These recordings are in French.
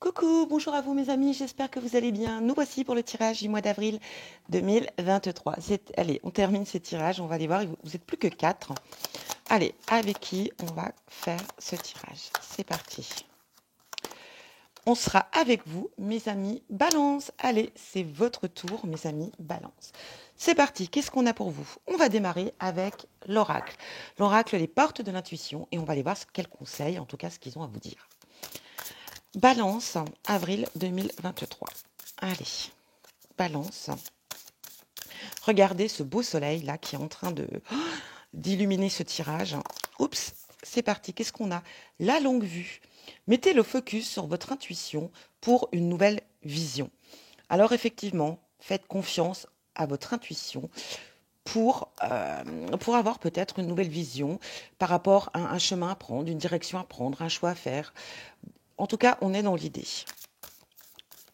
Coucou, bonjour à vous mes amis, j'espère que vous allez bien. Nous voici pour le tirage du mois d'avril 2023. Allez, on termine ces tirages, on va aller voir, vous n'êtes plus que 4. Allez, avec qui on va faire ce tirage? C'est parti. On sera avec vous, mes amis Balance. Allez, c'est votre tour, mes amis Balance. C'est parti, qu'est-ce qu'on a pour vous? On va démarrer avec l'oracle. L'oracle, les portes de l'intuition, et on va aller voir quels conseils, en tout cas ce qu'ils ont à vous dire. Balance, avril 2023. Allez, Balance. Regardez ce beau soleil là qui est en train d'illuminer ce tirage. Oups, c'est parti. Qu'est-ce qu'on a? La longue vue. Mettez le focus sur votre intuition pour une nouvelle vision. Alors effectivement, faites confiance à votre intuition pour avoir peut-être une nouvelle vision par rapport à un chemin à prendre, une direction à prendre, un choix à faire. En tout cas, on est dans l'idée.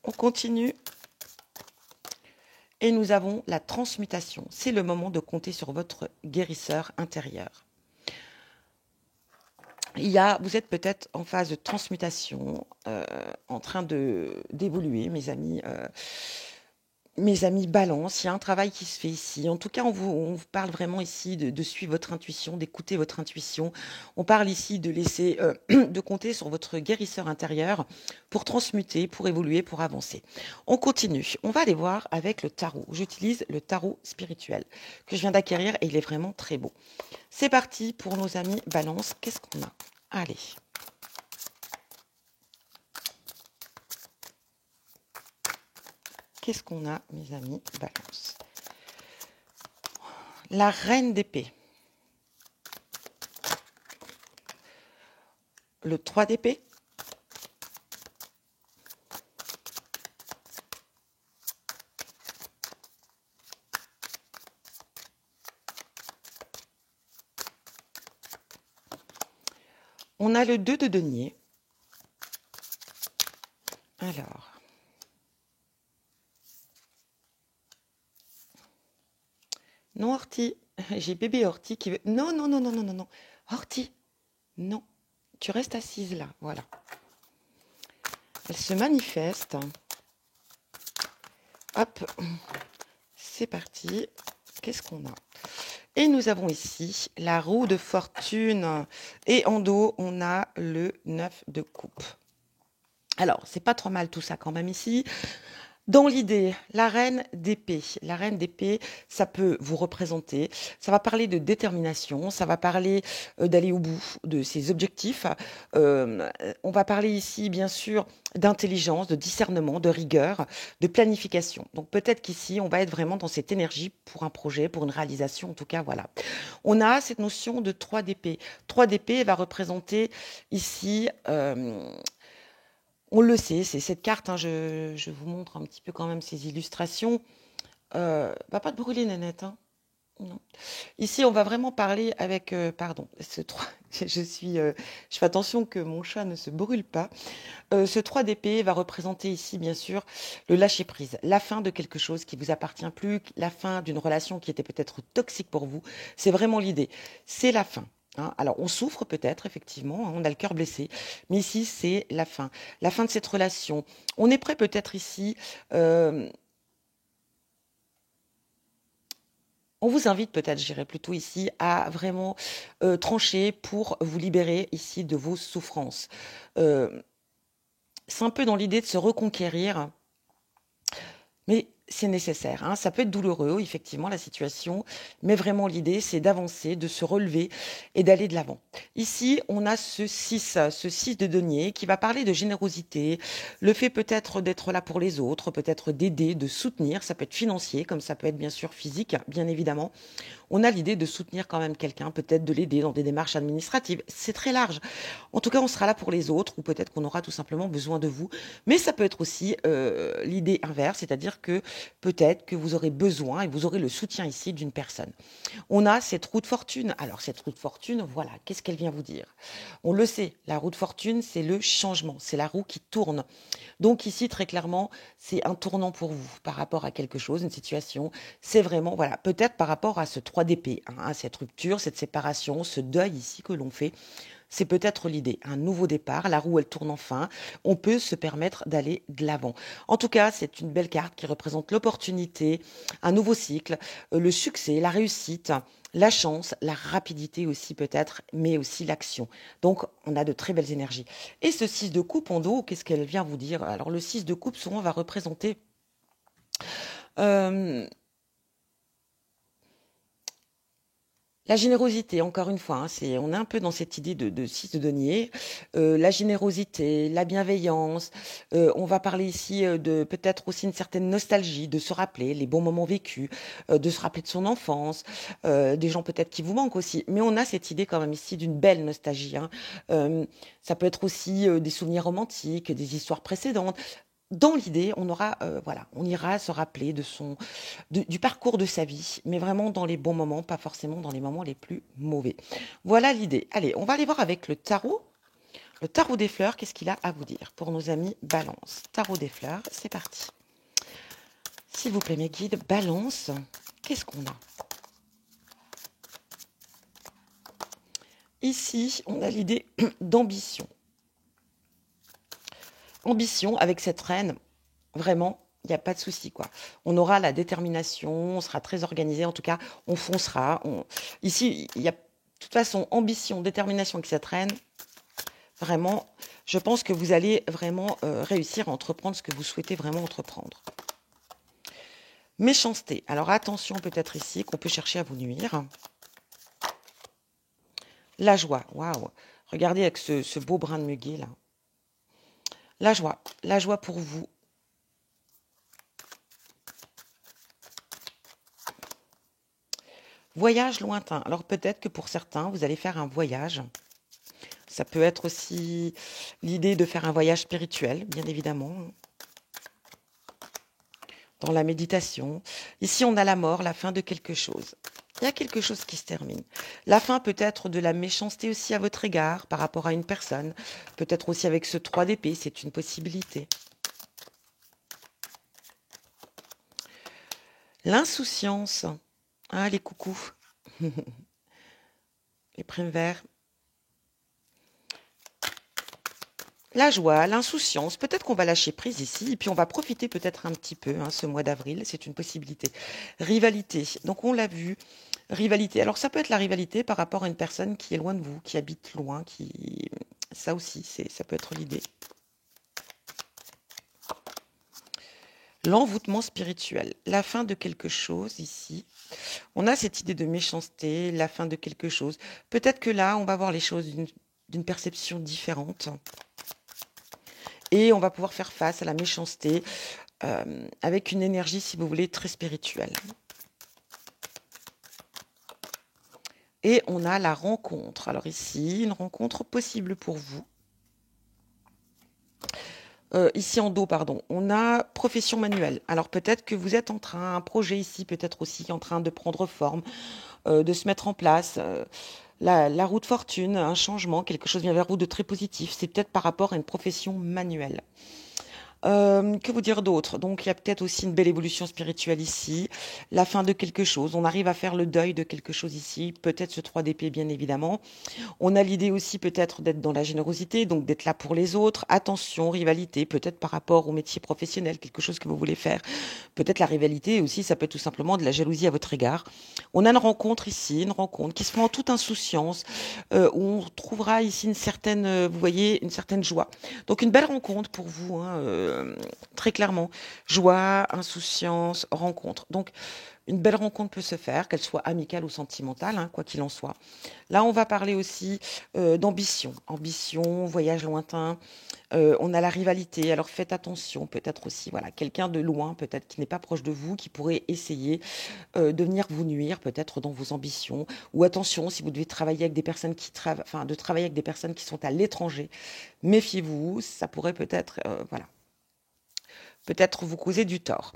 On continue. Et nous avons la transmutation. C'est le moment de compter sur votre guérisseur intérieur. Vous êtes peut-être en phase de transmutation, en train d'évoluer, mes amis. Mes amis Balance, il y a un travail qui se fait ici. En tout cas, on vous parle vraiment ici de suivre votre intuition, d'écouter votre intuition. On parle ici de laisser, de compter sur votre guérisseur intérieur pour transmuter, pour évoluer, pour avancer. On continue. On va aller voir avec le tarot. J'utilise le tarot spirituel que je viens d'acquérir et il est vraiment très beau. C'est parti pour nos amis Balance. Qu'est-ce qu'on a? Allez. Qu'est-ce qu'on a, mes amis Balance? La reine d'épée. Le 3 d'épée. On a le 2 de denier. Alors. Non, Horty. J'ai bébé Horty qui veut... Non, non, non, non, non, non, non. Horty. Non. Tu restes assise là. Voilà. Elle se manifeste. Hop. C'est parti. Qu'est-ce qu'on a? Et nous avons ici la roue de fortune. Et en dos, on a le 9 de coupe. Alors, c'est pas trop mal tout ça quand même ici. Dans l'idée, la reine d'épée. La reine d'épée, ça peut vous représenter. Ça va parler de détermination, ça va parler d'aller au bout de ses objectifs. On va parler ici, bien sûr, d'intelligence, de discernement, de rigueur, de planification. Donc peut-être qu'ici, on va être vraiment dans cette énergie pour un projet, pour une réalisation. En tout cas, voilà. On a cette notion de 3 d'épée. 3 d'épée va représenter ici... on le sait, c'est cette carte, hein, je vous montre un petit peu quand même ces illustrations. Va pas te brûler, Nanette. Hein. Non. Ici, on va vraiment parler avec... pardon, ce 3, je fais attention que mon chat ne se brûle pas. Ce 3 d'épée va représenter ici, bien sûr, le lâcher-prise. La fin de quelque chose qui vous appartient plus, la fin d'une relation qui était peut-être toxique pour vous. C'est vraiment l'idée. C'est la fin. Hein. Alors, on souffre peut-être, effectivement, hein, on a le cœur blessé, mais ici, c'est la fin de cette relation. On est prêt peut-être ici, on vous invite peut-être, je dirais plutôt ici, à vraiment trancher pour vous libérer ici de vos souffrances. C'est un peu dans l'idée de se reconquérir, mais c'est nécessaire. Hein. Ça peut être douloureux, effectivement, la situation, mais vraiment l'idée, c'est d'avancer, de se relever et d'aller de l'avant. Ici, on a ce 6 de denier qui va parler de générosité, le fait peut-être d'être là pour les autres, peut-être d'aider, de soutenir, ça peut être financier, comme ça peut être bien sûr physique, bien évidemment. On a l'idée de soutenir quand même quelqu'un, peut-être de l'aider dans des démarches administratives. C'est très large. En tout cas, on sera là pour les autres, ou peut-être qu'on aura tout simplement besoin de vous. Mais ça peut être aussi l'idée inverse, c'est-à-dire que peut-être que vous aurez besoin et vous aurez le soutien ici d'une personne. On a cette roue de fortune. Alors, cette roue de fortune, voilà, qu'est-ce qu'elle vient vous dire? On le sait, la roue de fortune, c'est le changement, c'est la roue qui tourne. Donc ici, très clairement, c'est un tournant pour vous par rapport à quelque chose, une situation. C'est vraiment, voilà, peut-être par rapport à ce 3 d'épée, hein, à cette rupture, cette séparation, ce deuil ici que l'on fait. C'est peut-être l'idée, un nouveau départ, la roue elle tourne enfin, on peut se permettre d'aller de l'avant. En tout cas, c'est une belle carte qui représente l'opportunité, un nouveau cycle, le succès, la réussite, la chance, la rapidité aussi peut-être, mais aussi l'action. Donc, on a de très belles énergies. Et ce 6 de coupe en dos, qu'est-ce qu'elle vient vous dire? Alors, le 6 de coupe, souvent, va représenter euh, la générosité, encore une fois, hein, on est un peu dans cette idée de 6 de denier. La générosité, la bienveillance. On va parler ici de peut-être aussi une certaine nostalgie, de se rappeler les bons moments vécus, de se rappeler de son enfance, des gens peut-être qui vous manquent aussi. Mais on a cette idée quand même ici d'une belle nostalgie, hein. Ça peut être aussi des souvenirs romantiques, des histoires précédentes. Dans l'idée, on aura, voilà, on ira se rappeler du parcours de sa vie, mais vraiment dans les bons moments, pas forcément dans les moments les plus mauvais. Voilà l'idée. Allez, on va aller voir avec le tarot. Le tarot des fleurs, qu'est-ce qu'il a à vous dire pour nos amis Balance? Tarot des fleurs, c'est parti. S'il vous plaît, mes guides, Balance, qu'est-ce qu'on a? Ici, on a l'idée d'ambition. Ambition avec cette reine, vraiment, il n'y a pas de souci, quoi. On aura la détermination, on sera très organisé, en tout cas, on foncera. Ici, il y a de toute façon ambition, détermination avec cette reine. Vraiment, je pense que vous allez vraiment réussir à entreprendre ce que vous souhaitez vraiment entreprendre. Méchanceté. Alors attention peut-être ici qu'on peut chercher à vous nuire. La joie. Waouh. Regardez avec ce beau brin de muguet là. La joie pour vous. Voyage lointain. Alors peut-être que pour certains, vous allez faire un voyage. Ça peut être aussi l'idée de faire un voyage spirituel, bien évidemment. Dans la méditation. Ici, on a la mort, la fin de quelque chose. Il y a quelque chose qui se termine. La fin peut être de la méchanceté aussi à votre égard par rapport à une personne. Peut-être aussi avec ce 3 d'épée, c'est une possibilité. L'insouciance. Ah, les coucous. Les primes verts. La joie, l'insouciance, peut-être qu'on va lâcher prise ici, et puis on va profiter peut-être un petit peu, hein, ce mois d'avril, c'est une possibilité. Rivalité, donc on l'a vu, rivalité. Alors ça peut être la rivalité par rapport à une personne qui est loin de vous, qui habite loin, ça aussi, ça peut être l'idée. L'envoûtement spirituel, la fin de quelque chose ici. On a cette idée de méchanceté, la fin de quelque chose. Peut-être que là, on va voir les choses d'une perception différente. Et on va pouvoir faire face à la méchanceté avec une énergie, si vous voulez, très spirituelle. Et on a la rencontre. Alors ici, une rencontre possible pour vous. Ici en dos, pardon, on a profession manuelle. Alors peut-être que vous êtes en train, un projet ici peut-être aussi en train de prendre forme, de se mettre en place. La roue de fortune, un changement, quelque chose vient vers vous de très positif. C'est peut-être par rapport à une profession manuelle. Que vous dire d'autre? Donc il y a peut-être aussi une belle évolution spirituelle ici, la fin de quelque chose. On arrive à faire le deuil de quelque chose ici, peut-être ce 3 d'épée bien évidemment. On a l'idée aussi peut-être d'être dans la générosité, donc d'être là pour les autres. Attention, rivalité, peut-être par rapport au métier professionnel, quelque chose que vous voulez faire. Peut-être la rivalité aussi, ça peut être tout simplement de la jalousie à votre égard. On a une rencontre ici, une rencontre qui se fait en toute insouciance, où on trouvera ici une certaine, vous voyez, une certaine joie. Donc une belle rencontre pour vous, hein, très clairement. Joie, insouciance, rencontre. Donc une belle rencontre peut se faire, qu'elle soit amicale ou sentimentale, hein, quoi qu'il en soit. Là, on va parler aussi d'ambition. Ambition, voyage lointain. On a la rivalité. Alors faites attention, peut-être aussi, voilà, quelqu'un de loin, peut-être qui n'est pas proche de vous, qui pourrait essayer de venir vous nuire, peut-être dans vos ambitions. Ou attention, si vous devez travailler avec des personnes de travailler avec des personnes qui sont à l'étranger, méfiez-vous. Ça pourrait peut-être, voilà, peut-être vous causer du tort.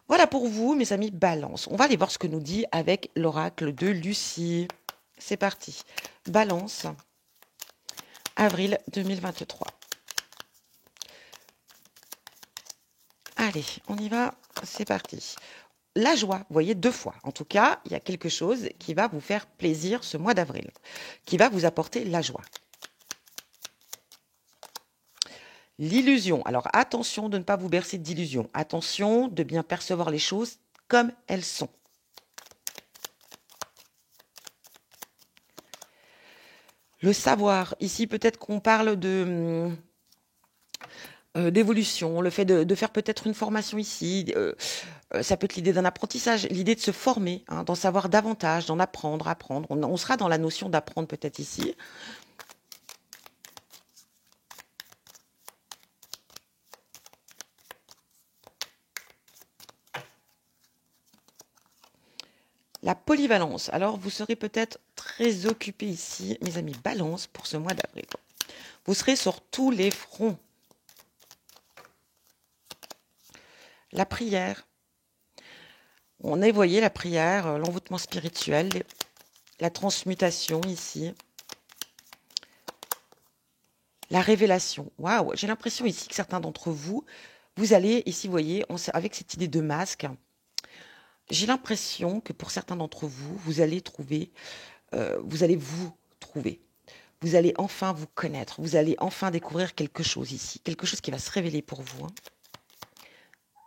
Voilà pour vous, mes amis Balance. On va aller voir ce que nous dit avec l'oracle de Lucie. C'est parti. Balance, avril 2023. Allez, on y va. C'est parti. La joie, vous voyez, 2 fois. En tout cas, il y a quelque chose qui va vous faire plaisir ce mois d'avril, qui va vous apporter la joie. L'illusion. Alors attention de ne pas vous bercer d'illusions. Attention de bien percevoir les choses comme elles sont. Le savoir. Ici, peut-être qu'on parle de d'évolution, le fait de faire peut-être une formation ici. Ça peut être l'idée d'un apprentissage, l'idée de se former, hein, d'en savoir davantage, d'en apprendre, apprendre. On sera dans la notion d'apprendre peut-être ici. La polyvalence. Alors, vous serez peut-être très occupés ici, mes amis Balance, pour ce mois d'avril. Vous serez sur tous les fronts. La prière. On a, voyé la prière, l'envoûtement spirituel, la transmutation ici. La révélation. Waouh, j'ai l'impression ici que certains d'entre vous, vous allez, ici, vous voyez, avec cette idée de masque, j'ai l'impression que pour certains d'entre vous, vous allez trouver, vous allez vous trouver. Vous allez enfin vous connaître. Vous allez enfin découvrir quelque chose ici. Quelque chose qui va se révéler pour vous. Hein.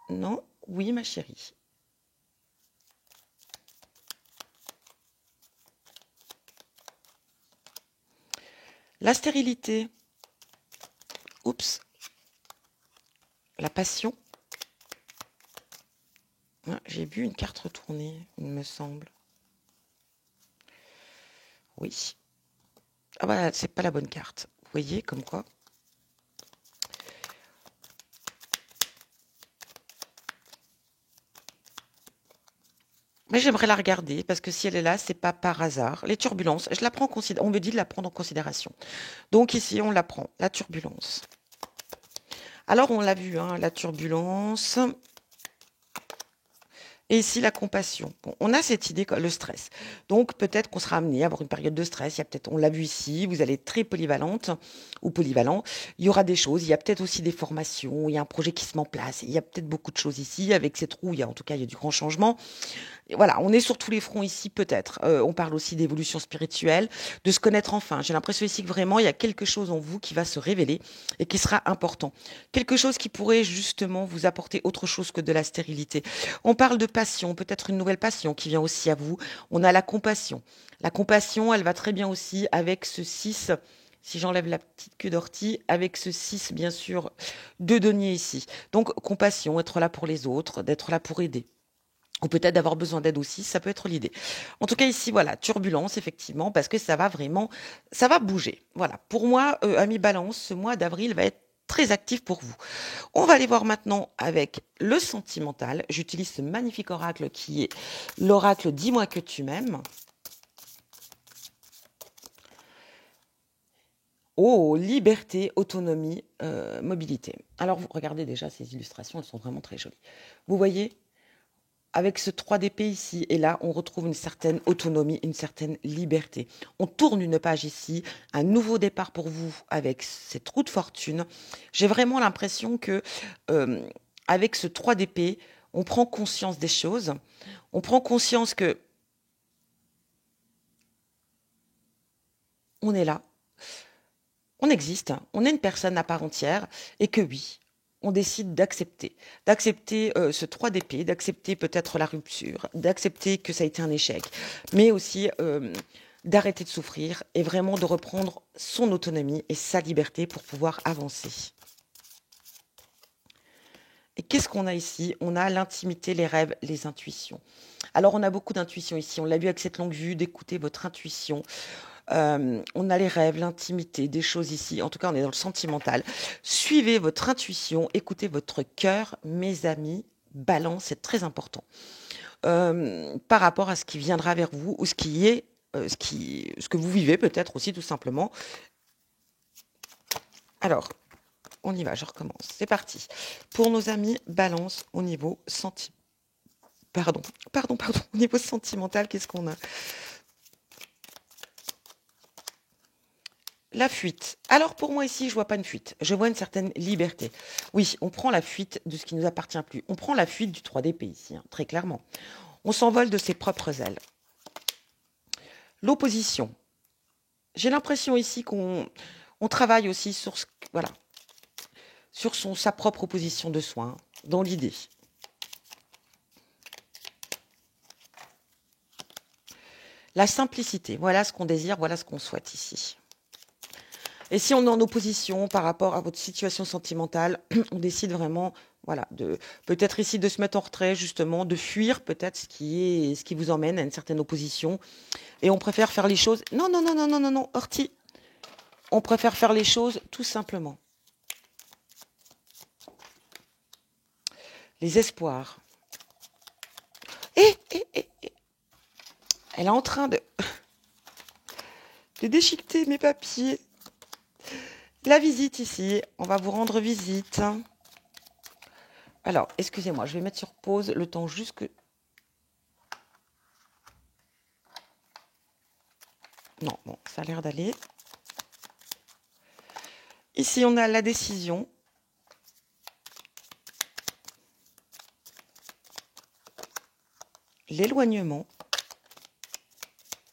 Non? Oui, ma chérie. La stérilité. Oups. La passion. J'ai vu une carte retournée, il me semble. Oui. Ah bah, c'est pas la bonne carte. Vous voyez, comme quoi. Mais j'aimerais la regarder, parce que si elle est là, c'est pas par hasard. Les turbulences, je la prends en considération. On me dit de la prendre en considération. Donc ici, on la prend. La turbulence. Alors, on l'a vu, hein, la turbulence. Et ici, la compassion. Bon, on a cette idée, le stress. Donc, peut-être qu'on sera amené à avoir une période de stress. Il y a peut-être, on l'a vu ici, vous allez être très polyvalente ou polyvalent. Il y aura des choses. Il y a peut-être aussi des formations. Il y a un projet qui se met en place. Il y a peut-être beaucoup de choses ici. Avec cette roue, en tout cas, il y a du grand changement. Et voilà, on est sur tous les fronts ici, peut-être. On parle aussi d'évolution spirituelle, de se connaître enfin. J'ai l'impression ici que vraiment, il y a quelque chose en vous qui va se révéler et qui sera important. Quelque chose qui pourrait justement vous apporter autre chose que de la stérilité. On parle de passion, peut-être une nouvelle passion qui vient aussi à vous. On a la compassion. La compassion, elle va très bien aussi avec ce 6, si j'enlève la petite queue d'ortie, avec ce 6, bien sûr, de denier ici. Donc, compassion, être là pour les autres, d'être là pour aider. Ou peut-être d'avoir besoin d'aide aussi, ça peut être l'idée. En tout cas, ici, voilà, turbulence, effectivement, parce que ça va vraiment, ça va bouger. Voilà, pour moi, ami Balance, ce mois d'avril va être très actif pour vous. On va aller voir maintenant avec le sentimental. J'utilise ce magnifique oracle qui est l'oracle Dis-moi que tu m'aimes. Oh, liberté, autonomie, mobilité. Alors, vous regardez déjà ces illustrations, elles sont vraiment très jolies. Vous voyez avec ce 3 d'épée ici, et là, on retrouve une certaine autonomie, une certaine liberté. On tourne une page ici, un nouveau départ pour vous avec cette roue de fortune. J'ai vraiment l'impression que, avec ce 3 d'épée, on prend conscience des choses. On prend conscience que on est là, on existe, on est une personne à part entière, et que oui, on décide d'accepter ce 3 d'épée, d'accepter peut-être la rupture, d'accepter que ça a été un échec, mais aussi d'arrêter de souffrir et vraiment de reprendre son autonomie et sa liberté pour pouvoir avancer. Et qu'est-ce qu'on a ici? On a l'intimité, les rêves, les intuitions. Alors on a beaucoup d'intuitions ici, on l'a vu avec cette longue vue, d'écouter votre intuition. On a les rêves, l'intimité, des choses ici. En tout cas, on est dans le sentimental. Suivez votre intuition, écoutez votre cœur, mes amis. Balance, c'est très important. Par rapport à ce qui viendra vers vous ou ce qui est, ce que vous vivez peut-être aussi tout simplement. Alors, on y va, je recommence. C'est parti. Pour nos amis, balance au niveau Pardon. Au niveau sentimental, qu'est-ce qu'on a? La fuite. Alors pour moi ici, je vois pas une fuite. Je vois une certaine liberté. Oui, on prend la fuite de ce qui nous appartient plus. On prend la fuite du 3 d'épée ici, hein, très clairement. On s'envole de ses propres ailes. L'opposition. J'ai l'impression ici qu'on travaille aussi sur ce... Voilà. sur sa propre position de soin, dans l'idée. La simplicité, voilà ce qu'on désire, voilà ce qu'on souhaite ici. Et si on est en opposition par rapport à votre situation sentimentale, on décide vraiment, voilà, de peut-être ici de se mettre en retrait, justement, de fuir peut-être ce qui vous emmène à une certaine opposition. Et on préfère faire les choses. Non, non, non, non, non, non, non, Horty. On préfère faire les choses tout simplement. Les espoirs. Elle est en train de déchiqueter mes papiers. La visite ici, on va vous rendre visite. Alors, excusez-moi, je vais mettre sur pause le temps juste que... Non, bon, ça a l'air d'aller. Ici, on a la décision. L'éloignement.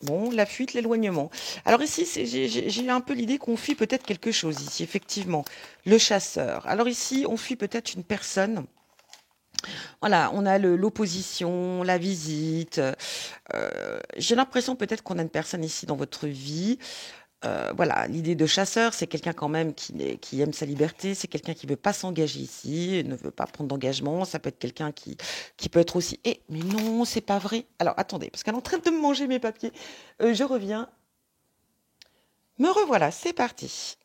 Bon, la fuite, l'éloignement. Alors ici, j'ai un peu l'idée qu'on fuit peut-être quelque chose ici, effectivement. Le chasseur. Alors ici, on fuit peut-être une personne. Voilà, on a l'opposition, la visite. J'ai l'impression peut-être qu'on a une personne ici dans votre vie. Voilà, l'idée de chasseur, c'est quelqu'un quand même qui aime sa liberté, c'est quelqu'un qui veut pas s'engager ici, ne veut pas prendre d'engagement, ça peut être quelqu'un qui peut être aussi... mais non, c'est pas vrai. Alors, attendez, parce qu'elle est en train de me manger mes papiers. Je reviens. Me revoilà, c'est parti.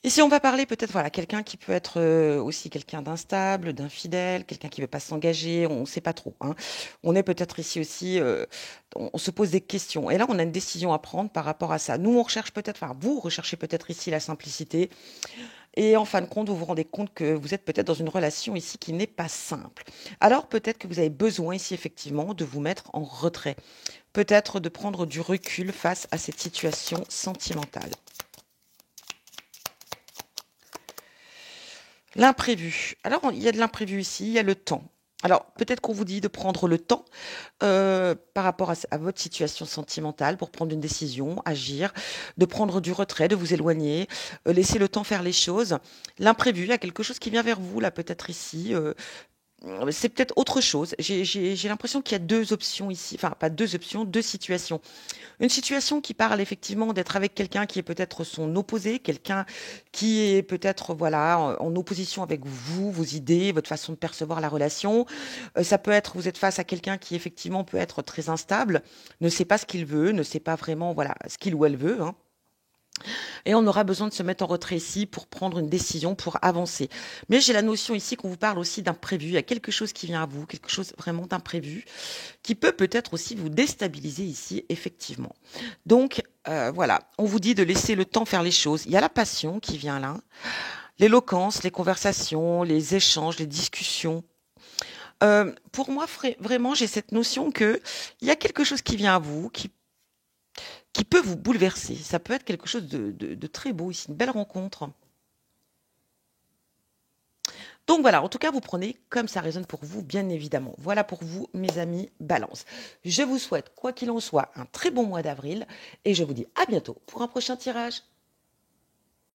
Ici, on va parler peut-être, voilà, quelqu'un qui peut être aussi quelqu'un d'instable, d'infidèle, quelqu'un qui ne veut pas s'engager, on ne sait pas trop. Hein. On est peut-être ici aussi, on se pose des questions. Et là, on a une décision à prendre par rapport à ça. Nous, on recherche peut-être, enfin, vous recherchez peut-être ici la simplicité. Et en fin de compte, vous vous rendez compte que vous êtes peut-être dans une relation ici qui n'est pas simple. Alors, peut-être que vous avez besoin ici, effectivement, de vous mettre en retrait. Peut-être de prendre du recul face à cette situation sentimentale. L'imprévu. Alors, il y a de l'imprévu ici, il y a le temps. Alors, peut-être qu'on vous dit de prendre le temps par rapport à votre situation sentimentale pour prendre une décision, agir, de prendre du retrait, de vous éloigner, laisser le temps faire les choses. L'imprévu, il y a quelque chose qui vient vers vous, là, peut-être ici. C'est peut-être autre chose. J'ai l'impression qu'il y a deux options ici. Enfin, pas deux options, deux situations. Une situation qui parle effectivement d'être avec quelqu'un qui est peut-être son opposé, quelqu'un qui est peut-être voilà en opposition avec vous, vos idées, votre façon de percevoir la relation. Ça peut être, vous êtes face à quelqu'un qui effectivement peut être très instable, ne sait pas ce qu'il veut, ne sait pas vraiment voilà ce qu'il ou elle veut. Hein. Et on aura besoin de se mettre en retrait ici pour prendre une décision, pour avancer. Mais j'ai la notion ici qu'on vous parle aussi d'imprévu. Il y a quelque chose qui vient à vous, quelque chose vraiment d'imprévu, qui peut peut-être aussi vous déstabiliser ici, effectivement. Donc, voilà, on vous dit de laisser le temps faire les choses. Il y a la passion qui vient là, l'éloquence, les conversations, les échanges, les discussions. Pour moi, vraiment, j'ai cette notion que il y a quelque chose qui vient à vous, qui peut vous bouleverser. Ça peut être quelque chose de très beau ici, une belle rencontre. Donc voilà, en tout cas, vous prenez comme ça résonne pour vous, bien évidemment. Voilà pour vous, mes amis Balance. Je vous souhaite, quoi qu'il en soit, un très bon mois d'avril et je vous dis à bientôt pour un prochain tirage.